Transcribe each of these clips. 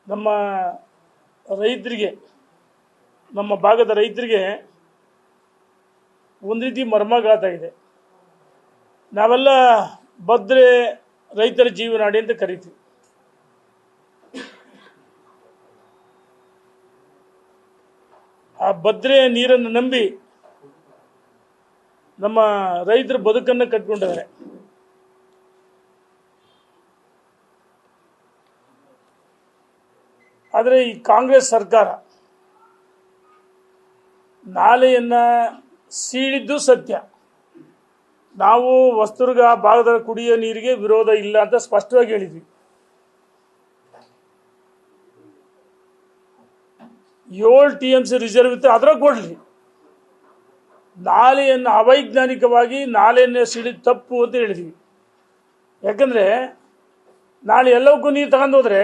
ನಮ್ಮ ರೈತರಿಗೆ, ನಮ್ಮ ಭಾಗದ ರೈತರಿಗೆ ಒಂದು ರೀತಿ ಮರ್ಮಾಘಾತ ಇದೆ. ನಾವೆಲ್ಲ ಭದ್ರೆ ರೈತರ ಜೀವನಾಡಿ ಅಂತ ಕರಿತೀವಿ. ಆ ಭದ್ರೆ ನೀರನ್ನು ನಂಬಿ ನಮ್ಮ ರೈತರ ಬದುಕನ್ನು ಕಟ್ಕೊಂಡಿದ್ದಾರೆ. ಆದರೆ ಈ ಕಾಂಗ್ರೆಸ್ ಸರ್ಕಾರ ನಾಲೆಯನ್ನು ಸೀಳಿದ್ದು ಸತ್ಯ. ನಾವು ಹೊಸದುರ್ಗ ಭಾಗದ ಕುಡಿಯೋ ನೀರಿಗೆ ವಿರೋಧ ಇಲ್ಲ ಅಂತ ಸ್ಪಷ್ಟವಾಗಿ ಹೇಳಿದ್ವಿ. 7 TMC ರಿಸರ್ವ್ ಇತ್ತು, ಅದ್ರಾಗ ಕೊಡಲಿ. ನಾಲೆಯನ್ನು ಅವೈಜ್ಞಾನಿಕವಾಗಿ ನಾಲೆಯನ್ನು ಸೀಳಿದ ತಪ್ಪು ಅಂತ ಹೇಳಿದ್ವಿ. ಯಾಕಂದರೆ ನಾಳೆ ಎಲ್ಲವಕ್ಕೂ ನೀರು ತಗೊಂಡು ಹೋದರೆ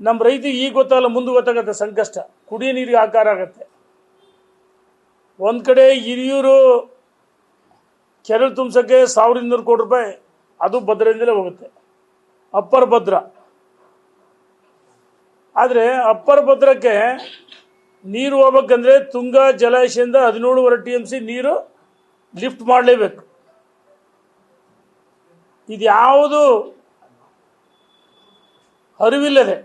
ನಮ್ಮ ರೈತಿಗೆ ಈಗ ಗೊತ್ತಾಗಲ್ಲ, ಮುಂದೆ ಗೊತ್ತಾಗತ್ತೆ ಸಂಕಷ್ಟ. ಕುಡಿಯೋ ನೀರಿಗೆ ಆಕಾರ ಆಗತ್ತೆ. ಒಂದು ಕಡೆ ಹಿರಿಯೂರು ಕೆರೆ ತುಂಬಿಸೋಕ್ಕೆ 1200 ಕೋಟಿ ರೂಪಾಯಿ, ಅದು ಭದ್ರದಿಂದಲೇ ಹೋಗುತ್ತೆ, ಅಪ್ಪರ್ ಭದ್ರಾ. ಆದರೆ ಅಪ್ಪರ್ ಭದ್ರಕ್ಕೆ ನೀರು ಹೋಗ್ಬೇಕಂದ್ರೆ ತುಂಗ ಜಲಾಶಯದಿಂದ 17.5 TMC ನೀರು ಲಿಫ್ಟ್ ಮಾಡಲೇಬೇಕು. ಇದು ಯಾವುದು ಅರಿವಿಲ್ಲದೆ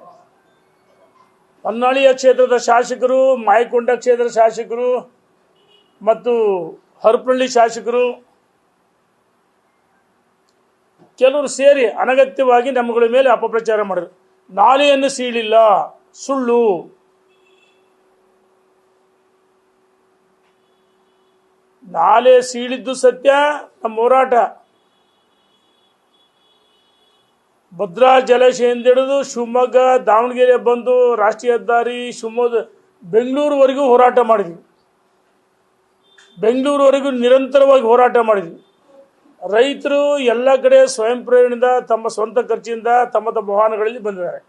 ಹೊನ್ನಾಳಿಯ ಕ್ಷೇತ್ರದ ಶಾಸಕರು, ಮಾಯಕೊಂಡ ಕ್ಷೇತ್ರದ ಶಾಸಕರು ಮತ್ತು ಹರಪನಹಳ್ಳಿ ಶಾಸಕರು ಕೆಲವರು ಸೇರಿ ಅನಗತ್ಯವಾಗಿ ನಮ್ಮಗಳ ಮೇಲೆ ಅಪಪ್ರಚಾರ ಮಾಡಿದರು. ನಾಲೆಯನ್ನು ಸೀಳಿಲ್ಲ, ಸುಳ್ಳು. ನಾಲೆ ಸೀಳಿದ್ದು ಸತ್ಯ. ನಮ್ಮ ಹೋರಾಟ ಭದ್ರಾ ಜಲಾಶಯದಿಂದ ಹಿಡಿದು ಶಿವಮೊಗ್ಗ, ದಾವಣಗೆರೆ ಬಂದು ರಾಷ್ಟ್ರೀಯ ಹೆದ್ದಾರಿ ಶಿವಮೊಗ್ಗ ಬೆಂಗಳೂರುವರೆಗೂ ಹೋರಾಟ ಮಾಡಿದ್ವಿ. ಬೆಂಗಳೂರುವರೆಗೂ ನಿರಂತರವಾಗಿ ಹೋರಾಟ ಮಾಡಿದ್ವಿ. ರೈತರು ಎಲ್ಲ ಕಡೆ ಸ್ವಯಂ ಪ್ರೇರಣೆಯಿಂದ ತಮ್ಮ ಸ್ವಂತ ಖರ್ಚಿನಿಂದ ತಮ್ಮ ವಾಹನಗಳಲ್ಲಿ ಬಂದಿದ್ದಾರೆ.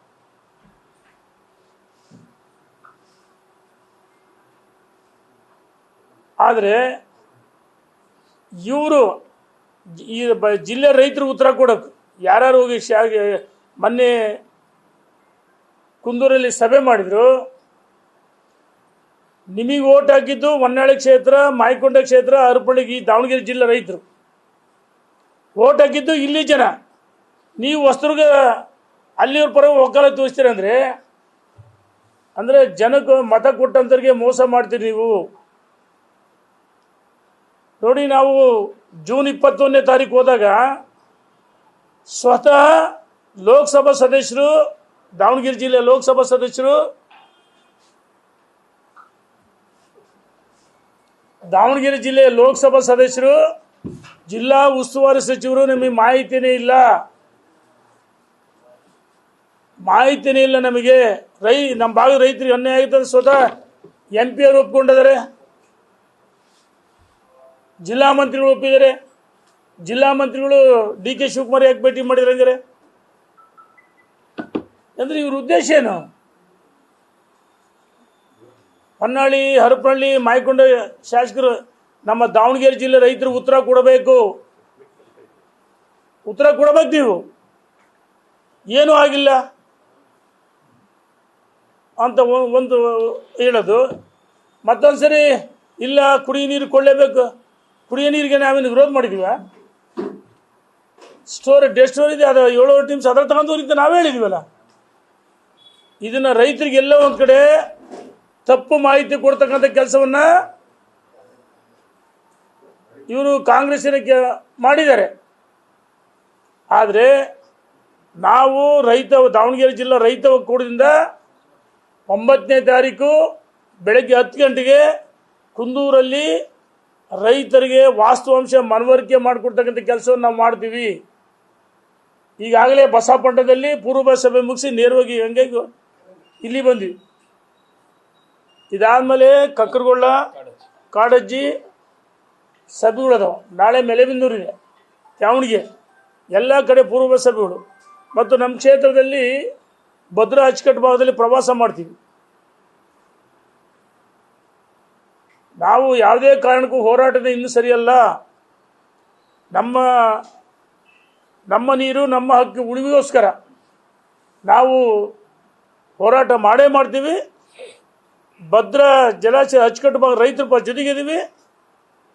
ಆದರೆ ಇವರು ಈ ಜಿಲ್ಲೆ ರೈತರು ಉತ್ತರ ಕೊಡೋಕೆ ಯಾರು ಹೋಗಿ ಮೊನ್ನೆ ಕುಂದೂರಲ್ಲಿ ಸಭೆ ಮಾಡಿದ್ರು. ನಿಮಗೆ ಓಟ್ ಹಾಕಿದ್ದು ಹೊನ್ನಾಳಿ ಕ್ಷೇತ್ರ, ಮಾಯಕೊಂಡ ಕ್ಷೇತ್ರ, ಹರಪನಹಳ್ಳಿ, ಈ ದಾವಣಗೆರೆ ಜಿಲ್ಲೆ ರೈತರು ಓಟ್ ಹಾಕಿದ್ದು ಇಲ್ಲಿ ಜನ. ನೀವು ಹೊಸದುರ್ಗ ಅಲ್ಲಿಯವ್ರ ಪರ ಒಕ್ಕಲ ತೋರಿಸ್ತೀರಂದ್ರೆ ಅಂದರೆ ಜನಕ್ಕೆ ಮತ ಕೊಟ್ಟಂತವ್ರಿಗೆ ಮೋಸ ಮಾಡ್ತೀರಿ ನೀವು. ನೋಡಿ, ನಾವು ಜೂನ್ 21ನೇ ತಾರೀಕು ಹೋದಾಗ ಸ್ವತಃ ಲೋಕಸಭಾ ಸದಸ್ಯರು, ದಾವಣಗೆರೆ ಜಿಲ್ಲೆ ಲೋಕಸಭಾ ಸದಸ್ಯರು, ದಾವಣಗೆರೆ ಜಿಲ್ಲೆಯ ಲೋಕಸಭಾ ಸದಸ್ಯರು, ಜಿಲ್ಲಾ ಉಸ್ತುವಾರಿ ಸಚಿವರು ನಮಗೆ ಮಾಹಿತಿನೇ ಇಲ್ಲ ನಮಗೆ. ನಮ್ಮ ಭಾಗದ ರೈತರಿಗೆ ಅನ್ಯಾಯ ಆಗಿದೆ ಸ್ವತಃ MP ಅವರು ಒಪ್ಕೊಂಡಿದ್ದಾರೆ, ಜಿಲ್ಲಾ ಮಂತ್ರಿಗಳು ಒಪ್ಪಿದ್ದಾರೆ. ಜಿಲ್ಲಾ ಮಂತ್ರಿಗಳು DK ಶಿವಕುಮಾರ್ ಯಾಕೆ ಭೇಟಿ ಮಾಡಿದ್ರೆ ಹಂಗಾರೆ? ಅಂದ್ರೆ ಇವ್ರ ಉದ್ದೇಶ ಏನು? ಹೊನ್ನಾಳಿ, ಹರಪನಹಳ್ಳಿ, ಮಾಯಕೊಂಡ ಶಾಸಕರು, ನಮ್ಮ ದಾವಣಗೆರೆ ಜಿಲ್ಲೆ ರೈತರು ಉತ್ತರ ಕೊಡಬೇಕು. ನೀವು ಏನೂ ಆಗಿಲ್ಲ ಅಂತ ಒಂದು ಹೇಳೋದು. ಮತ್ತೊಂದ್ಸರಿ ಇಲ್ಲ ಕುಡಿಯೋ ನೀರು ಕೊಳ್ಳೇಬೇಕು. ಕುಡಿಯೋ ನೀರಿಗೆ ನಾವೇನು ವಿರೋಧ ಮಾಡಿದೀವ? ಡೆಡ್ ಸ್ಟೋರ್ ಇದೆ, ಅದು 7 TMC ಅದ್ರ ತಗೊಂಡು ನಾವೇ ಹೇಳಿದೀವಲ್ಲ. ಇದನ್ನ ರೈತರಿಗೆಲ್ಲ ಒಂದು ಕಡೆ ತಪ್ಪು ಮಾಹಿತಿ ಕೊಡ್ತಕ್ಕಂಥ ಕೆಲಸವನ್ನ ಇವರು ಕಾಂಗ್ರೆಸ್ಸಿನ ಮಾಡಿದ್ದಾರೆ. ಆದರೆ ನಾವು ದಾವಣಗೆರೆ ಜಿಲ್ಲಾ ರೈತ ಒಕ್ಕೂಟದಿಂದ 9ನೇ ತಾರೀಕು ಬೆಳಗ್ಗೆ 10 ಗಂಟೆಗೆ ಕುಂದೂರಲ್ಲಿ ರೈತರಿಗೆ ವಾಸ್ತವಾಂಶ ಮನವರಿಕೆ ಮಾಡಿಕೊಡ್ತಕ್ಕಂಥ ಕೆಲಸವನ್ನು ನಾವು ಮಾಡ್ತೀವಿ. ಈಗಾಗಲೇ ಬಸವಪಟ್ಟಣದಲ್ಲಿ ಪೂರ್ವ ಸಭೆ ಮುಗಿಸಿ ನೇರವಾಗಿ ಹಂಗೆ ಇಲ್ಲಿ ಬಂದ್ವಿ. ಇದಾದಮೇಲೆ ಕಕ್ಕರಗೊಳ್ಳ, ಕಾಡಜ್ಜಿ ಸಭೆಗಳದಾವೆ. ನಾಳೆ ಮೆಲೆಬೆನ್ನೂರಿದೆ, ದಾವಣಗೆರೆ, ಎಲ್ಲ ಕಡೆ ಪೂರ್ವ ಸಭೆಗಳು. ಮತ್ತು ನಮ್ಮ ಕ್ಷೇತ್ರದಲ್ಲಿ ಭದ್ರಾ ಅಚ್ಚುಕಟ್ಟು ಭಾಗದಲ್ಲಿ ಪ್ರವಾಸ ಮಾಡ್ತೀವಿ. ನಾವು ಯಾವುದೇ ಕಾರಣಕ್ಕೂ ಹೋರಾಟದ ಇನ್ನೂ ಸರಿಯಲ್ಲ. ನಮ್ಮ ನೀರು, ನಮ್ಮ ಹಕ್ಕು ಉಳಿವಿಗೋಸ್ಕರ ನಾವು ಹೋರಾಟ ಮಾಡೇ ಮಾಡ್ತೀವಿ. ಭದ್ರಾ ಜಲಾಶಯ ಅಚ್ಚುಕಟ್ಟು ಭಾಗ ರೈತರ ಜೊತೆಗಿದ್ದೀವಿ.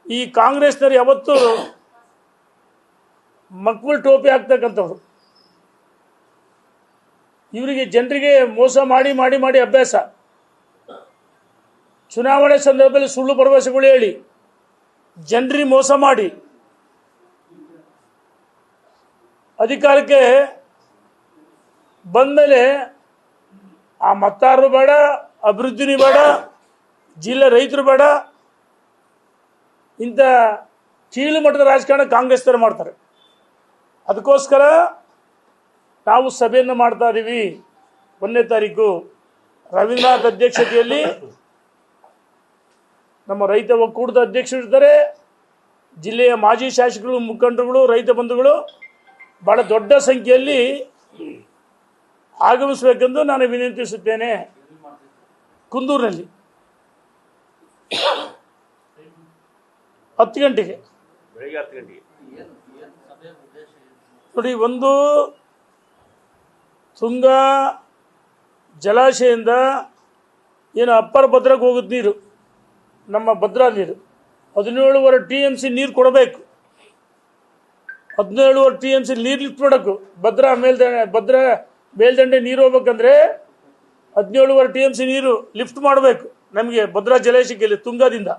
ಈ ಕಾಂಗ್ರೆಸ್ನವ್ರು ಯಾವತ್ತೂ ಮಕ್ಕಳು ಟೋಪಿ ಹಾಕ್ತಕ್ಕಂಥವ್ರು. ಇವರಿಗೆ ಜನರಿಗೆ ಮೋಸ ಮಾಡಿ ಮಾಡಿ ಮಾಡಿ ಅಭ್ಯಾಸ. ಚುನಾವಣೆ ಸಂದರ್ಭದಲ್ಲಿ ಸುಳ್ಳು ಭರವಸೆಗಳು ಹೇಳಿ ಜನರಿಗೆ ಮೋಸ ಮಾಡಿ ಅಧಿಕಾರಕ್ಕೆ ಬಂದಮೇಲೆ ಆ ಮತದಾರರು ಬೇಡ, ಅಭಿವೃದ್ಧಿನೂ ಬೇಡ, ಜಿಲ್ಲೆ ರೈತರು ಬೇಡ, ಇಂಥ ಕೀಳು ಮಟ್ಟದ ರಾಜಕಾರಣ ಕಾಂಗ್ರೆಸ್ನವರು ಮಾಡ್ತಾರೆ. ಅದಕ್ಕೋಸ್ಕರ ನಾವು ಸಭೆಯನ್ನು ಮಾಡ್ತಾ ಇದ್ದೀವಿ. 1ನೇ ತಾರೀಕು ರವೀಂದ್ರನಾಥ್ ಅಧ್ಯಕ್ಷತೆಯಲ್ಲಿ ನಮ್ಮ ರೈತ ಒಕ್ಕೂಟದ ಅಧ್ಯಕ್ಷರು ಇರ್ತಾರೆ. ಜಿಲ್ಲೆಯ ಮಾಜಿ ಶಾಸಕರು, ಮುಖಂಡರುಗಳು, ರೈತ ಬಂಧುಗಳು ಬಹಳ ದೊಡ್ಡ ಸಂಖ್ಯೆಯಲ್ಲಿ ಆಗಮಿಸಬೇಕೆಂದು ನಾನು ವಿನಂತಿಸುತ್ತೇನೆ. ಕುಂದೂರಿನಲ್ಲಿ 10 ಗಂಟೆಗೆ ನೋಡಿ. ಒಂದು ತುಂಗಾ ಜಲಾಶಯದಿಂದ ಏನು ಅಪ್ಪರ್ ಭದ್ರಾಕ್ಕೆ ಹೋಗುತ್ತೆ ನೀರು, ನಮ್ಮ ಭದ್ರಾ ನೀರು 17.5 TMC ನೀರು ಕೊಡಬೇಕು. 17.5 TMC ನೀರು ಲಿಫ್ಟ್ ಮಾಡಬೇಕು. ಭದ್ರಾ ಮೇಲ್ದಂಡೆ ನೀರು ಹೋಗ್ಬೇಕಂದ್ರೆ 17.5 TMC ನೀರು ಲಿಫ್ಟ್ ಮಾಡಬೇಕು ನಮಗೆ ಭದ್ರಾ ಜಲಾಶಯಕ್ಕೆ ತುಂಗಾದಿಂದ.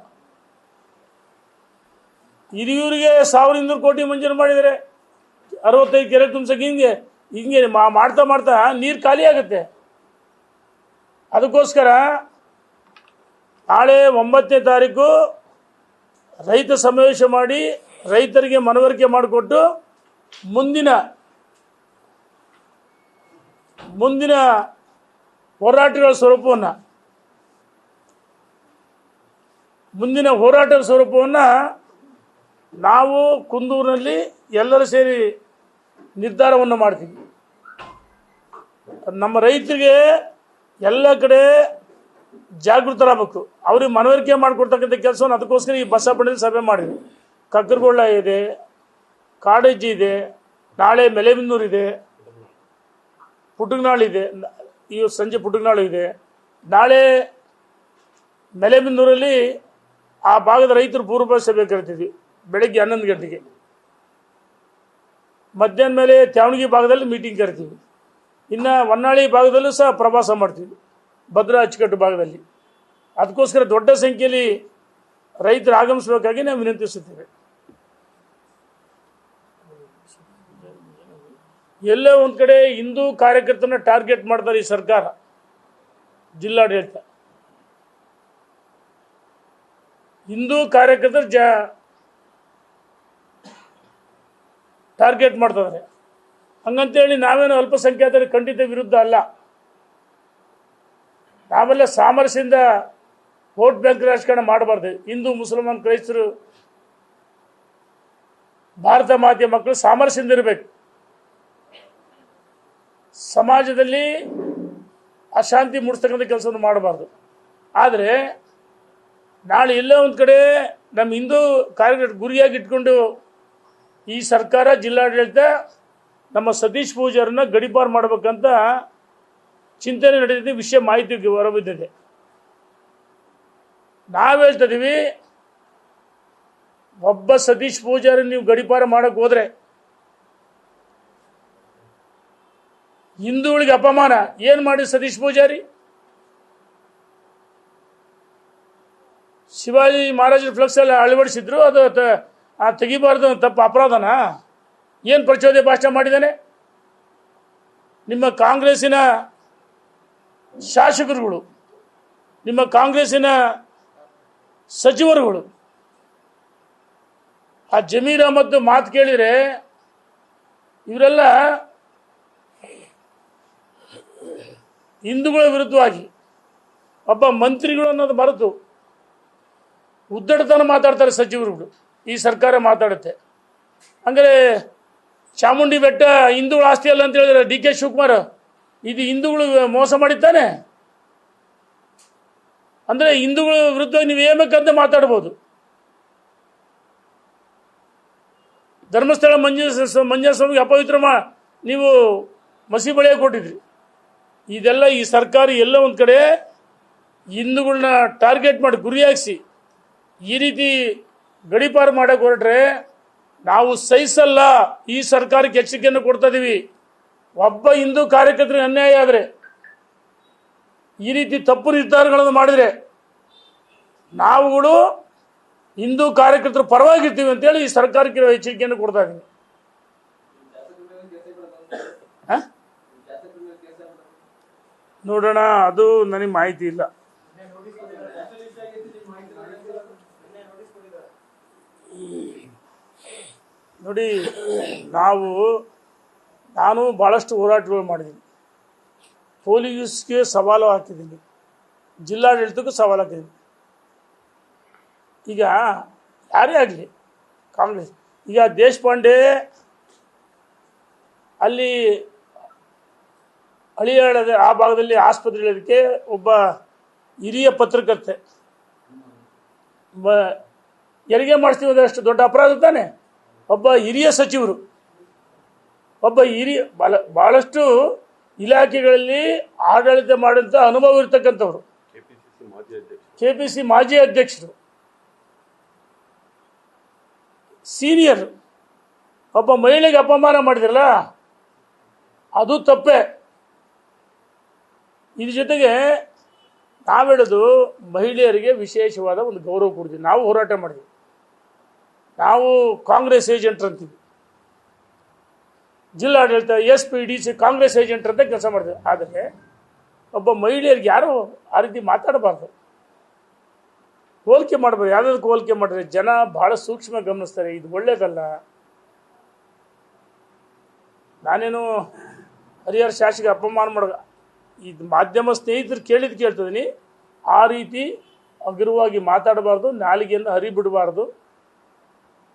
ಹಿರಿಯೂರಿಗೆ 1200 ಕೋಟಿ ಮಂಜೂರು ಮಾಡಿದರೆ 65 ಕೆರೆ ತುಂಬಿಸಕ್ಕೆ ಹಿಂಗೆ ಮಾಡ್ತಾ ಮಾಡ್ತಾ ನೀರು ಖಾಲಿ ಆಗುತ್ತೆ. ಅದಕ್ಕೋಸ್ಕರ ನಾಳೆ 9ನೇ ತಾರೀಕು ರೈತ ಸಮಾವೇಶ ಮಾಡಿ ರೈತರಿಗೆ ಮನವರಿಕೆ ಮಾಡಿಕೊಟ್ಟು ಮುಂದಿನ ಹೋರಾಟಗಳ ಸ್ವರೂಪವನ್ನು ನಾವು ಕುಂದೂರಿನಲ್ಲಿ ಎಲ್ಲರೂ ಸೇರಿ ನಿರ್ಧಾರವನ್ನು ಮಾಡ್ತೀವಿ. ನಮ್ಮ ರೈತರಿಗೆ ಎಲ್ಲ ಕಡೆ ಜಾಗೃತರಾಗಬೇಕು, ಅವ್ರಿಗೆ ಮನವರಿಕೆ ಮಾಡಿಕೊಡ್ತಕ್ಕಂಥ ಕೆಲಸವನ್ನು. ಅದಕ್ಕೋಸ್ಕರ ಈ ಬಸವಣ್ಣದಲ್ಲಿ ಸಭೆ ಮಾಡಿದ್ವಿ. ಕಕ್ಕರಗೊಳ್ಳ ಇದೆ, ಕಾಡಜ್ಜಿ ಇದೆ, ನಾಳೆ ಮೆಲೆಬೆನ್ನೂರು ಇದೆ, ಪುಟ್ಟಗನಾಳು ಇದೆ, ಈ ಸಂಜೆ ಪುಟ್ಟಗನಾಳು ಇದೆ. ನಾಳೆ ಮೆಲೆಬೆನ್ನೂರಲ್ಲಿ ಆ ಭಾಗದ ರೈತರು ಪೂರ್ವ ಸಭೆ ಕರಿತಿದ್ವಿ ಬೆಳಗ್ಗೆ 11 ಗಂಟೆಗೆ. ಮಧ್ಯಾಹ್ನ ಮೇಲೆ ತ್ಯಾವಣಗಿ ಭಾಗದಲ್ಲಿ ಮೀಟಿಂಗ್ ಕರಿತೀವಿ. ಇನ್ನು ಹೊನ್ನಾಳಿ ಭಾಗದಲ್ಲೂ ಸಹ ಪ್ರವಾಸ ಮಾಡ್ತೀವಿ, ಭದ್ರಾ ಅಚ್ಚುಕಟ್ಟು ಭಾಗದಲ್ಲಿ. ಅದಕ್ಕೋಸ್ಕರ ದೊಡ್ಡ ಸಂಖ್ಯೆಯಲ್ಲಿ ರೈತರು ಆಗಮಿಸಬೇಕಾಗಿ ನಾವು ವಿನಂತಿಸುತ್ತೇವೆ. ಎಲ್ಲೋ ಒಂದು ಕಡೆ ಹಿಂದೂ ಕಾರ್ಯಕರ್ತನ ಟಾರ್ಗೆಟ್ ಮಾಡ್ತಾರೆ ಈ ಸರ್ಕಾರ, ಜಿಲ್ಲಾಡಳಿತ. ಹಿಂದೂ ಕಾರ್ಯಕರ್ತರು ಟಾರ್ಗೆಟ್ ಮಾಡ್ತಿದ್ದಾರೆ. ಹಂಗಂತೇಳಿ ನಾವೇನು ಅಲ್ಪಸಂಖ್ಯಾತರ ಖಂಡಿತ ವಿರುದ್ಧ ಅಲ್ಲ. ನಾವೆಲ್ಲ ಸಾಮರಸ್ಯದಿಂದ ವೋಟ್ ಬ್ಯಾಂಕ್ ರಾಜಕಾರಣ ಮಾಡಬಾರ್ದು. ಹಿಂದೂ, ಮುಸಲ್ಮಾನ್, ಕ್ರೈಸ್ತರು, ಭಾರತ ಮಾತೆಯ ಮಕ್ಕಳು ಸಾಮರಸ್ಯದಿಂದ ಇರಬೇಕು. ಸಮಾಜದಲ್ಲಿ ಅಶಾಂತಿ ಮೂಡಿಸ್ತಕ್ಕಂಥ ಕೆಲಸವನ್ನು ಮಾಡಬಾರ್ದು. ಆದರೆ ನಾಳೆ ಎಲ್ಲೋ ಒಂದು ಕಡೆ ನಮ್ಮ ಹಿಂದೂ ಕಾರ್ಯಕರ್ತರ ಗುರಿಯಾಗಿ ಇಟ್ಕೊಂಡು ಈ ಸರ್ಕಾರ, ಜಿಲ್ಲಾಡಳಿತ ನಮ್ಮ ಸತೀಶ್ ಪೂಜಾರನ್ನ ಗಡೀಪಾರು ಮಾಡಬೇಕಂತ ಚಿಂತನೆ ನಡೆದಿದೆ. ವಿಷಯ ಮಾಹಿತಿ ಹೊರಬಿದ್ದಿದೆ. ನಾವು ಹೇಳ್ತಾ ಇದೀವಿ, ಒಬ್ಬ ಸತೀಶ್ ಪೂಜಾರಿ ನೀವು ಗಡೀಪಾರು ಮಾಡಕ್ಕೆ ಹೋದ್ರೆ ಹಿಂದೂಗಳಿಗೆ ಅಪಮಾನ. ಏನು ಮಾಡಿ ಸತೀಶ್ ಪೂಜಾರಿ? ಶಿವಾಜಿ ಮಹಾರಾಜರ ಫ್ಲೆಕ್ಸ್ ಎಲ್ಲ ಅಳವಡಿಸಿದ್ರು, ಅದು ತೆಗಿಬಾರ್ದು, ತಪ್ಪು ಅಪರಾಧನ? ಏನು ಪ್ರಚೋದನೆ ಭಾಷಣ ಮಾಡಿದ್ದಾನೆ? ನಿಮ್ಮ ಕಾಂಗ್ರೆಸ್ಸಿನ ಶಾಸಕರುಗಳು, ನಿಮ್ಮ ಕಾಂಗ್ರೆಸ್ಸಿನ ಸಚಿವರುಗಳು ಆ ಜಮೀರ್ ಅಹಮದ್ ಮಾತು ಕೇಳಿದರೆ ಇವರೆಲ್ಲ ಹಿಂದೂಗಳ ವಿರುದ್ಧವಾಗಿ ಒಬ್ಬ ಮಂತ್ರಿಗಳು ಅನ್ನೋದು ಮರೆತು ಉದ್ದಟತನ ಮಾತಾಡ್ತಾರೆ ಸಚಿವರುಗಳು. ಈ ಸರ್ಕಾರ ಮಾತಾಡುತ್ತೆ. ಹಂಗಾರೆ ಚಾಮುಂಡಿ ಬೆಟ್ಟ ಹಿಂದೂಗಳ ಆಸ್ತಿ ಅಲ್ಲ ಅಂತ ಹೇಳಿದ್ರೆ DK ಶಿವಕುಮಾರ್, ಇದು ಹಿಂದೂಗಳು ಮೋಸ ಮಾಡಿದ್ದಾನೆ ಅಂದರೆ ಹಿಂದೂಗಳ ವಿರುದ್ಧ ನೀವು ಏಮಕ್ಕಂತ ಮಾತಾಡ್ಬೋದು. ಧರ್ಮಸ್ಥಳ ಮಂಜುನಾಥ ಸ್ವಾಮಿಗೆ ಅಪವಿತ್ರ ನೀವು ಮಸಿ ಬಳಿಯ ಕೊಟ್ಟಿದ್ರಿ. ಇದೆಲ್ಲ ಈ ಸರ್ಕಾರ ಎಲ್ಲ ಒಂದು ಕಡೆ ಹಿಂದೂಗಳನ್ನ ಟಾರ್ಗೆಟ್ ಮಾಡಿ ಗುರಿಯಾಗಿಸಿ ಈ ರೀತಿ ಗಡೀಪಾರು ಮಾಡಕ್ಕೆ ಹೊರಟ್ರೆ ನಾವು ಸಹಿಸಲ್ಲ. ಈ ಸರ್ಕಾರಕ್ಕೆ ಎಚ್ಚರಿಕೆಯನ್ನು ಕೊಡ್ತಾ ಇದೀವಿ. ಒಬ್ಬ ಹಿಂದೂ ಕಾರ್ಯಕರ್ತರಿಗೆ ಅನ್ಯಾಯ ಆದರೆ, ಈ ರೀತಿ ತಪ್ಪು ನಿರ್ಧಾರಗಳನ್ನು ಮಾಡಿದರೆ ನಾವುಗಳು ಹಿಂದೂ ಕಾರ್ಯಕರ್ತರ ಪರವಾಗಿರ್ತೀವಿ ಅಂತೇಳಿ ಈ ಸರ್ಕಾರಕ್ಕೆ ಎಚ್ಚರಿಕೆಯನ್ನು ಕೊಡ್ತಾ ಇದ್ದೀವಿ. ನೋಡೋಣ, ಅದು ನನಗೆ ಮಾಹಿತಿ ಇಲ್ಲ. ನೋಡಿ, ನಾನು ಭಾಳಷ್ಟು ಹೋರಾಟಗಳು ಮಾಡಿದ್ದೀನಿ. ಪೊಲೀಸ್ಗೆ ಸವಾಲು ಹಾಕಿದ್ದೀನಿ, ಜಿಲ್ಲಾಡಳಿತಕ್ಕೂ ಸವಾಲು ಹಾಕಿದ್ದೀನಿ. ಈಗ ಯಾರೇ ಆಗಲಿ ಕಾಂಗ್ರೆಸ್, ಈಗ ದೇಶಪಾಂಡೆ ಅಲ್ಲಿ ಹಳಿಯಾಳದ ಆ ಭಾಗದಲ್ಲಿ ಆಸ್ಪತ್ರೆಗಳಿಗೆ ಒಬ್ಬ ಹಿರಿಯ ಪತ್ರಕರ್ತೆ ಹೆರಿಗೆ ಮಾಡಿಸ್ತೀವಿ ಅಂದರೆ ಅಷ್ಟು ದೊಡ್ಡ ಅಪರಾಧ ತಾನೆ. ಒಬ್ಬ ಹಿರಿಯ ಸಚಿವರು, ಒಬ್ಬ ಭಾಳಷ್ಟು ಇಲಾಖೆಗಳಲ್ಲಿ ಆಡಳಿತ ಮಾಡಿದಂಥ ಅನುಭವ ಇರ್ತಕ್ಕಂಥವ್ರು, ಕೆಪಿಸಿ ಮಾಜಿ ಅಧ್ಯಕ್ಷರು, ಸೀನಿಯರ್, ಒಬ್ಬ ಮಹಿಳೆಗೆ ಅಪಮಾನ ಮಾಡಿದ್ರಲ್ಲ, ಅದು ತಪ್ಪೇ. ಇದ್ರ ಜೊತೆಗೆ ನಾವು ಹೇಳೋದು ಮಹಿಳೆಯರಿಗೆ ವಿಶೇಷವಾದ ಒಂದು ಗೌರವ ಕೊಡ್ತೀವಿ. ನಾವು ಹೋರಾಟ ಮಾಡಿದ್ವಿ, ನಾವು ಕಾಂಗ್ರೆಸ್ ಏಜೆಂಟ್ ಅಂತೀವಿ, ಜಿಲ್ಲಾಡಳಿತ SP DC ಕಾಂಗ್ರೆಸ್ ಏಜೆಂಟ್ ಅಂತ ಕೆಲಸ ಮಾಡ್ತೀವಿ. ಆದರೆ ಒಬ್ಬ ಮಹಿಳೆಯರಿಗೆ ಯಾರು ಆ ರೀತಿ ಮಾತಾಡಬಾರ್ದು, ಹೋಲಿಕೆ ಮಾಡಬಾರ್ದು. ಯಾವುದಕ್ಕೆ ಹೋಲಿಕೆ ಮಾಡಿದ್ರೆ ಜನ ಭಾಳ ಸೂಕ್ಷ್ಮ ಗಮನಿಸ್ತಾರೆ, ಇದು ಒಳ್ಳೇದಲ್ಲ. ನಾನೇನು ಹರಿಹರ ಶಾಸಕ ಅಪಮಾನ ಮಾಡ, ಇದು ಮಾಧ್ಯಮ ಸ್ನೇಹಿತರು ಕೇಳ್ತಿದ್ದೀನಿ. ಆ ರೀತಿ ಹಗುರವಾಗಿ ಮಾತಾಡಬಾರ್ದು, ನಾಲಿಗೆಯಿಂದ ಹರಿಬಿಡಬಾರ್ದು.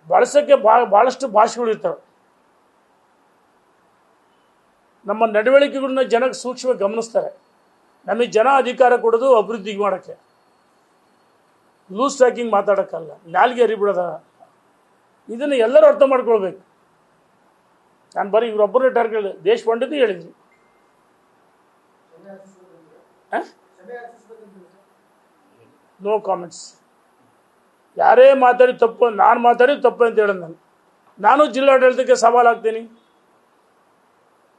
ಬಳಸೋಕ್ಕೆ ಭಾಳಷ್ಟು ಭಾಷೆಗಳು ಇರ್ತವೆ. ನಮ್ಮ ನಡವಳಿಕೆಗಳನ್ನ ಜನಕ್ಕೆ ಸೂಕ್ಷ್ಮ ಗಮನಿಸ್ತಾರೆ. ನಮಗೆ ಜನ ಅಧಿಕಾರ ಕೊಡೋದು ಅಭಿವೃದ್ಧಿ ಮಾಡೋಕ್ಕೆ, ಲೂಸ್ ಟಾಕಿಂಗ್ ಮಾತಾಡೋಕ್ಕಲ್ಲ, ನಾಲಿಗೆ ಹರಿಬಿಡೋದ. ಇದನ್ನು ಎಲ್ಲರೂ ಅರ್ಥ ಮಾಡ್ಕೊಳ್ಬೇಕು. ನಾನು ಬರೀ ಇವರೊಬ್ಬರೇ ಟಾರ್ಗೆಟ್, ದೇಶಪಾಂಡೆದು ಹೇಳಿದ್ವಿ. No comments. ಯಾರೇ ಮಾತಾಡಿ ತಪ್ಪು, ನಾನು ಮಾತಾಡಿ ತಪ್ಪು ಅಂತ ಹೇಳೋದು. ನಾನು ಜಿಲ್ಲಾಡಳಿತಕ್ಕೆ ಸವಾಲು ಹಾಕ್ತೀನಿ.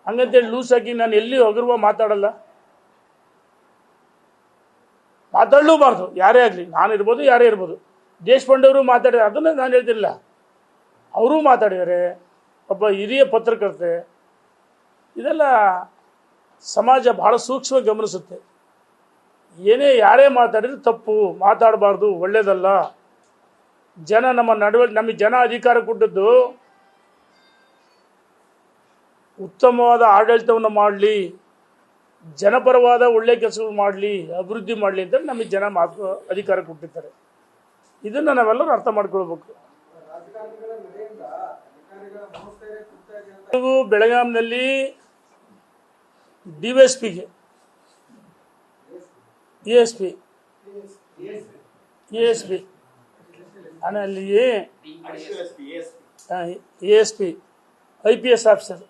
ಹಂಗಂತೇಳಿ ಲೂಸ್ ಹಾಕಿ ನಾನು ಎಲ್ಲಿ ಹಗುರವ ಮಾತಾಡಲ್ಲ, ಮಾತಾಡಲೂಬಾರ್ದು. ಯಾರೇ ಆಗಲಿ, ನಾನು ಇರ್ಬೋದು, ಯಾರೇ ಇರ್ಬೋದು. ದೇಶಪಾಂಡೆಯವರು ಮಾತಾಡಿದ್ದಾರೆ, ಅದನ್ನು ನಾನು ಹೇಳ್ತಿಲ್ಲ, ಅವರೂ ಮಾತಾಡಿದ್ದಾರೆ. ಒಬ್ಬ ಹಿರಿಯ ಪತ್ರಕರ್ತೆ. ಇದೆಲ್ಲ ಸಮಾಜ ಭಾಳ ಸೂಕ್ಷ್ಮ ಗಮನಿಸುತ್ತೆ. ಏನೇ ಯಾರೇ ಮಾತಾಡಿದ್ರೆ ತಪ್ಪು, ಮಾತಾಡಬಾರ್ದು, ಒಳ್ಳೇದಲ್ಲ. ಜನ ನಮ್ಮ ನಮಗೆ ಜನ ಅಧಿಕಾರ ಕೊಟ್ಟದ್ದು ಉತ್ತಮವಾದ ಆಡಳಿತವನ್ನು ಮಾಡಲಿ, ಜನಪರವಾದ ಒಳ್ಳೆ ಕೆಲಸಗಳು ಮಾಡಲಿ, ಅಭಿವೃದ್ಧಿ ಮಾಡಲಿ ಅಂತ ನಮಗೆ ಜನ ಅಧಿಕಾರ ಕೊಟ್ಟಿರ್ತಾರೆ. ಇದನ್ನು ನಾವೆಲ್ಲರೂ ಅರ್ಥ ಮಾಡ್ಕೊಳ್ಬೇಕು. ಬೆಳಗಾಂನಲ್ಲಿ DSPಗೆ ESP ಅಲ್ಲಿ ASP IPS officer.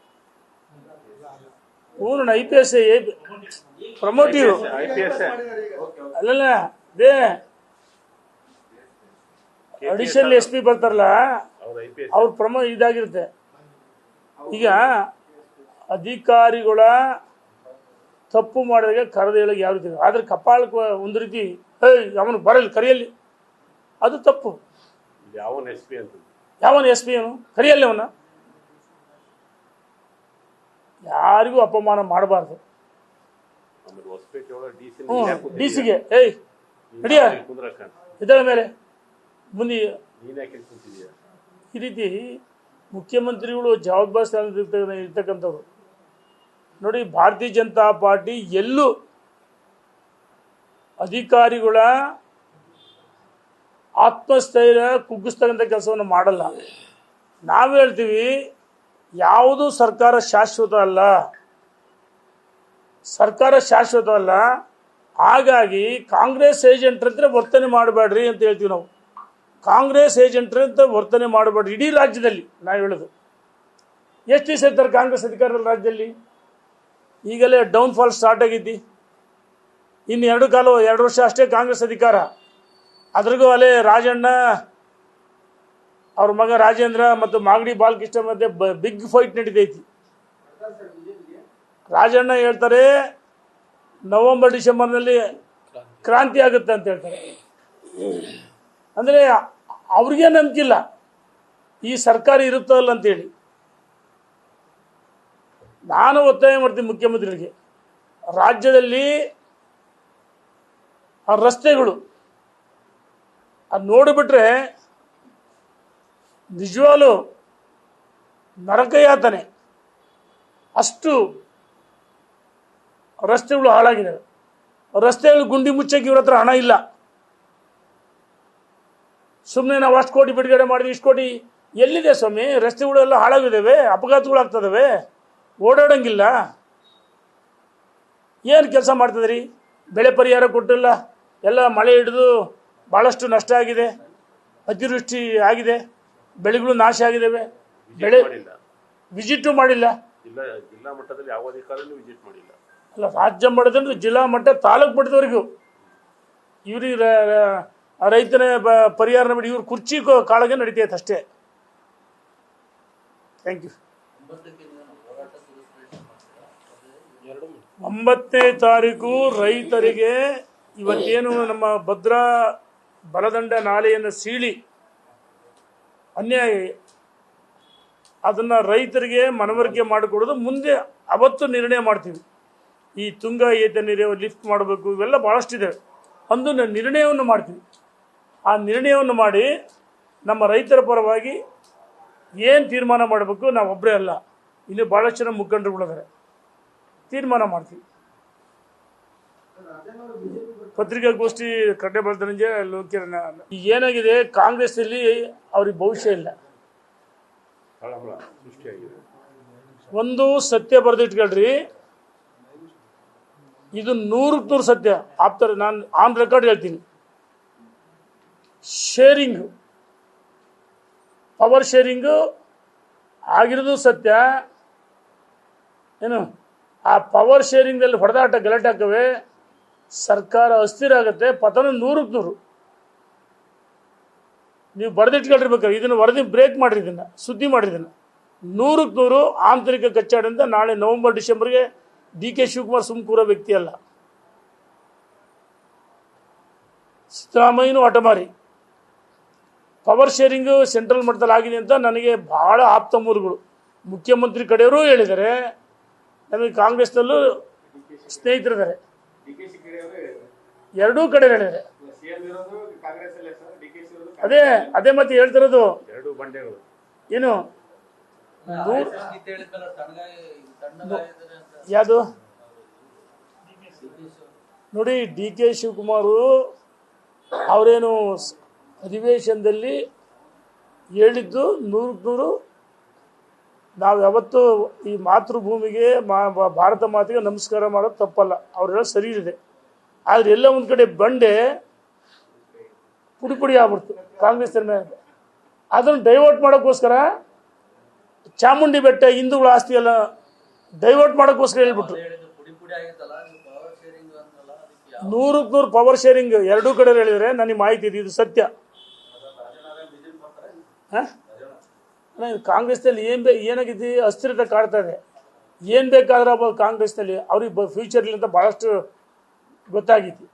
ಊರನ್ನ IPS promotive ಅಲ್ಲಲ್ಲ, ಅದೇ ಅಡಿಷನಲ್ SP ಬರ್ತಾರಲ್ಲ, ಅವ್ರ ಇದಾಗಿರುತ್ತೆ. ಈಗ ಅಧಿಕಾರಿಗಳ ತಪ್ಪು ಮಾಡಿದಾಗ ಕರೆದು ಹೇಳೋಕೆ ಯಾವ ರೀತಿ, ಆದರೆ ಕಪಾಳಕ್ಕೆ ಒಂದು ರೀತಿ ಅವನು ಬರಲಿ ಕರೆಯಲ್ಲಿ, ಅದು ತಪ್ಪು. ಯಾವನು SP ಅವನು ಕರೆಯಲ್ಲಿ, ಅವನ ಯಾರಿಗೂ ಅಪಮಾನ ಮಾಡಬಾರ್ದು. DC ಗೆ ನಡಿಯ ಇದರ ಮೇಲೆ ಮುಂದೆ ಈ ರೀತಿ ಮುಖ್ಯಮಂತ್ರಿಗಳು ಜವಾಬ್ದಾರಿ ಸ್ಥಾನದಲ್ಲಿ ಇರ್ತಕ್ಕಂಥವ್ರು. ನೋಡಿ, ಭಾರತೀಯ ಜನತಾ ಪಾರ್ಟಿ ಎಲ್ಲೂ ಅಧಿಕಾರಿಗಳ ಆತ್ಮಸ್ಥೈರ್ಯ ಕುಗ್ಗಿಸ್ತಕ್ಕಂಥ ಕೆಲಸವನ್ನು ಮಾಡಲ್ಲ. ನಾವು ಹೇಳ್ತೀವಿ, ಯಾವುದು ಸರ್ಕಾರ ಶಾಶ್ವತ ಅಲ್ಲ, ಹಾಗಾಗಿ ಕಾಂಗ್ರೆಸ್ ಏಜೆಂಟ್ರಂತೆ ವರ್ತನೆ ಮಾಡಬೇಡ್ರಿ ಅಂತ ಹೇಳ್ತೀವಿ ನಾವು. ಕಾಂಗ್ರೆಸ್ ಏಜೆಂಟ್ರಂತೆ ವರ್ತನೆ ಮಾಡಬೇಡ್ರಿ. ಇಡೀ ರಾಜ್ಯದಲ್ಲಿ ನಾವು ಹೇಳೋದು, ಎಷ್ಟು ದಿವಸ ಇರ್ತಾರೆ ಕಾಂಗ್ರೆಸ್ ಅಧಿಕಾರದಲ್ಲಿ? ರಾಜ್ಯದಲ್ಲಿ ಈಗಲೇ ಡೌನ್ಫಾಲ್ ಸ್ಟಾರ್ಟ್ ಆಗೈತಿ. ಇನ್ನು 2 ವರ್ಷ ಅಷ್ಟೇ ಕಾಂಗ್ರೆಸ್ ಅಧಿಕಾರ. ಅದ್ರಿಗೂ ಅಲ್ಲೇ ರಾಜಣ್ಣ ಅವ್ರ ಮಗ ರಾಜೇಂದ್ರ ಮತ್ತು ಮಾಗಡಿ ಬಾಲಕೃಷ್ಣ ಮಧ್ಯೆ ಬಿಗ್ ಫೈಟ್ ನಡೀತೈತಿ. ರಾಜಣ್ಣ ಹೇಳ್ತಾರೆ ನವೆಂಬರ್ ಡಿಸೆಂಬರ್ನಲ್ಲಿ ಕ್ರಾಂತಿ ಆಗುತ್ತೆ ಅಂತ ಹೇಳ್ತಾರೆ. ಅಂದರೆ ಅವ್ರಿಗೆ ನಂಬಿಕಿಲ್ಲ ಈ ಸರ್ಕಾರ ಇರುತ್ತಲ್ಲ ಅಂತೇಳಿ. ನಾನು ಒತ್ತಾಯ ಮಾಡ್ತೀನಿ ಮುಖ್ಯಮಂತ್ರಿಗಳಿಗೆ, ರಾಜ್ಯದಲ್ಲಿ ಆ ರಸ್ತೆಗಳು ಅದು ನೋಡಿಬಿಟ್ರೆ ನಿಜವಾಗ್ಲೂ ನರಕಯಾತನೆ. ಅಷ್ಟು ರಸ್ತೆಗಳು ಹಾಳಾಗಿದ್ದಾವೆ. ರಸ್ತೆಗಳು ಗುಂಡಿ ಮುಚ್ಚಕ್ಕೆ ಇವ್ರ ಹತ್ರ ಹಣ ಇಲ್ಲ. ಸುಮ್ಮನೆ ನಾವು ಅಷ್ಟು ಕೋಟಿ ಬಿಡುಗಡೆ ಮಾಡಿದ್ವಿ, ಇಷ್ಟು ಕೋಟಿ ಎಲ್ಲಿದೆ ಸ್ವಾಮಿ? ರಸ್ತೆಗಳೆಲ್ಲ ಹಾಳಾಗಿದ್ದಾವೆ, ಅಪಘಾತಗಳಾಗ್ತದವೆ, ಓಡಾಡಂಗಿಲ್ಲ. ಏನು ಕೆಲಸ ಮಾಡ್ತದ್ರಿ? ಬೆಳೆ ಪರಿಹಾರ ಕೊಟ್ಟಿಲ್ಲ, ಎಲ್ಲ ಮಳೆ ಹಿಡಿದು ಭಾಳಷ್ಟು ನಷ್ಟ ಆಗಿದೆ, ಅತಿವೃಷ್ಟಿ ಆಗಿದೆ, ಬೆಳೆಗಳು ನಾಶ ಆಗಿದ್ದಾವೆ. ಬೆಳೆ ವಿಸಿಟು ಮಾಡಿಲ್ಲ, ಜಿಲ್ಲಾ ಮಟ್ಟದಲ್ಲಿ ಯಾವ ಅಧಿಕಾರಿಯೂ ವಿಸಿಟ್ ಮಾಡಿಲ್ಲ. ಅಲ್ಲ, ರಾಜ್ಯ ಮಟ್ಟದಿಂದ ಜಿಲ್ಲಾ ಮಟ್ಟ ತಾಲೂಕು ಮಟ್ಟದವರೆಗೂ ಇವ್ರಿಗೆ ರೈತನ ಪರಿಹಾರ ಬಿಡಿ, ಇವ್ರು ಕುರ್ಚಿ ಕಾಳಗೆ ನಡೀತೈತೆ ಅಷ್ಟೇ. Thank you. 9ನೇ ತಾರೀಕು ರೈತರಿಗೆ ಇವತ್ತೇನು ನಮ್ಮ ಭದ್ರಾ ಬಲದಂಡ ನಾಲೆಯನ್ನು ಸೀಳಿ ಅನ್ಯಾಯ, ಅದನ್ನು ರೈತರಿಗೆ ಮನವರಿಕೆ ಮಾಡಿಕೊಡೋದು ಮುಂದೆ ಅವತ್ತು ನಿರ್ಣಯ ಮಾಡ್ತೀವಿ. ಈ ತುಂಗ ಏತ ನೀರು ಲಿಫ್ಟ್ ಮಾಡಬೇಕು, ಇವೆಲ್ಲ ಭಾಳಷ್ಟಿದೆ. ಒಂದು ನಿರ್ಣಯವನ್ನು ಮಾಡ್ತೀವಿ. ಆ ನಿರ್ಣಯವನ್ನು ಮಾಡಿ ನಮ್ಮ ರೈತರ ಪರವಾಗಿ ಏನು ತೀರ್ಮಾನ ಮಾಡಬೇಕು, ನಾವು ಒಬ್ಬರೇ ಅಲ್ಲ, ಇಲ್ಲಿ ಭಾಳಷ್ಟು ಜನ ಮುಖಂಡರುಗಳಿದ್ದಾರೆ, ತೀರ್ಮಾನ ಮಾಡ್ತೀವಿ. ಪತ್ರಿಕಾಗೋಷ್ಠಿ ಕಡ್ಡೆ ಬಳ್ತನಂಜೆ ಲೋಕ್ಯರನ್ನ ಈಗ ಏನಾಗಿದೆ, ಕಾಂಗ್ರೆಸ್ನಲ್ಲಿ ಅವ್ರಿಗೆ ಭವಿಷ್ಯ ಇಲ್ಲ. ಒಂದು ಸತ್ಯ ಬರೆದಿಟ್ಕೊಳ್ರಿ, ಇದು 100% ಸತ್ಯ. ಆಪ್ತಾರೆ, ನಾನು ಆನ್ ರೆಕಾರ್ಡ್ ಹೇಳ್ತೀನಿ. ಪವರ್ ಶೇರಿಂಗು ಆಗಿರೋದು ಸತ್ಯ. ಏನು ಆ ಪವರ್ ಶೇರಿಂಗ್ನಲ್ಲಿ ಹೊಡೆದಾಟ ಗಲಾಟೆ ಹಾಕವೆ, ಸರ್ಕಾರ ಅಸ್ಥಿರ ಆಗುತ್ತೆ, ಪತನ 100%. ನೀವು ಬರೆದಿಟ್ಕೊಂಡಿರ್ಬೇಕಾದ್ರೆ ಇದನ್ನು ವರದಿ ಬ್ರೇಕ್ ಮಾಡಿರಿ, ಇದನ್ನು ಸುದ್ದಿ ಮಾಡಿರಿ. ಇದನ್ನು 100% ಆಂತರಿಕ ಕಚ್ಚಾಟದಿಂದ ನಾಳೆ ನವೆಂಬರ್ ಡಿಸೆಂಬರ್ಗೆ ಡಿ.ಕೆ. ಶಿವಕುಮಾರ್ ಸುಮ್ಕೂರೋ ವ್ಯಕ್ತಿ ಅಲ್ಲ. ಸಿದ್ದರಾಮಯ್ಯನೂ ಹಠಮಾರಿ. ಪವರ್ ಶೇರಿಂಗು ಸೆಂಟ್ರಲ್ ಮಟ್ಟದಲ್ಲಿ ಆಗಿದೆ ಅಂತ ನನಗೆ ಭಾಳ ಆಪ್ತ ಮೂಲಗಳು ಮುಖ್ಯಮಂತ್ರಿ ಕಡೆಯವರು ಹೇಳಿದ್ದಾರೆ, ನಮಗೆ ಕಾಂಗ್ರೆಸ್ನಲ್ಲೂ ಸ್ನೇಹಿತರಿದ್ದಾರೆ, ಎರಡೂ ಕಡೆ ಹೇಳಿದ್ದಾರೆ. ಅದೇ ಮತ್ತೆ ಹೇಳ್ತಿರೋದು ಏನು ಯಾವುದು ನೋಡಿ, ಡಿ.ಕೆ. ಶಿವಕುಮಾರು ಅವರೇನು ಅಧಿವೇಶನದಲ್ಲಿ ಹೇಳಿದ್ದು 100% ನಾವು ಯಾವತ್ತೂ ಈ ಮಾತೃಭೂಮಿಗೆ ಭಾರತ ಮಾತೆಗೆ ನಮಸ್ಕಾರ ಮಾಡೋದು ತಪ್ಪಲ್ಲ, ಅವರೆಲ್ಲ ಸರಿ ಇದೆ. ಆದರೆ ಎಲ್ಲ ಒಂದು ಕಡೆ ಬಂಡೆ ಪುಡಿ ಆಗ್ಬಿಡ್ತು ಕಾಂಗ್ರೆಸ್ ಮೇಲೆ. ಅದನ್ನು ಡೈವರ್ಟ್ ಮಾಡೋಕ್ಕೋಸ್ಕರ ಚಾಮುಂಡಿ ಬೆಟ್ಟ ಹಿಂದೂಗಳ ಆಸ್ತಿ ಎಲ್ಲ ಡೈವರ್ಟ್ ಮಾಡೋಕ್ಕೋಸ್ಕರ ಹೇಳ್ಬಿಟ್ರು. 100% ಪವರ್ ಶೇರಿಂಗ್ ಎರಡೂ ಕಡೆ ಹೇಳಿದರೆ ನನಗೆ ಮಾಹಿತಿ ಇದೆ, ಇದು ಸತ್ಯ. ಕಾಂಗ್ರೆಸ್ನಲ್ಲಿ ಏನಾಗಿದೆ, ಅಸ್ಥಿರತೆ ಕಾಡ್ತಾ ಇದೆ. ಏನು ಬೇಕಾದ್ರೆ ಕಾಂಗ್ರೆಸ್ನಲ್ಲಿ ಅವ್ರಿಗೆ ಫ್ಯೂಚರ್ಲಿ ಅಂತ ಭಾಳಷ್ಟು ಗೊತ್ತಾಗಿತ್ತು.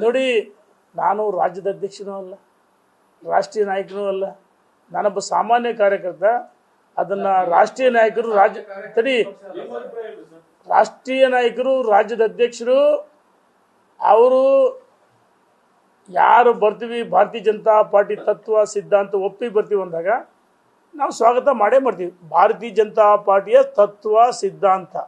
ನೋಡಿ, ನಾನು ರಾಜ್ಯದ ಅಧ್ಯಕ್ಷನೂ ಅಲ್ಲ, ರಾಷ್ಟ್ರೀಯ ನಾಯಕನೂ ಅಲ್ಲ, ನಾನೊಬ್ಬ ಸಾಮಾನ್ಯ ಕಾರ್ಯಕರ್ತ. ಅದನ್ನು ರಾಷ್ಟ್ರೀಯ ನಾಯಕರು ರಾಷ್ಟ್ರೀಯ ನಾಯಕರು, ರಾಜ್ಯದ ಅಧ್ಯಕ್ಷರು ಅವರು ಯಾರು ಬರ್ತೀವಿ, ಭಾರತೀಯ ಜನತಾ ಪಾರ್ಟಿ ತತ್ವ ಸಿದ್ಧಾಂತ ಒಪ್ಪಿ ಬರ್ತೀವಿ ಅಂದಾಗ ನಾವು ಸ್ವಾಗತ ಮಾಡೇ ಮಾಡ್ತೀವಿ. ಭಾರತೀಯ ಜನತಾ ಪಾರ್ಟಿಯ ತತ್ವ ಸಿದ್ಧಾಂತ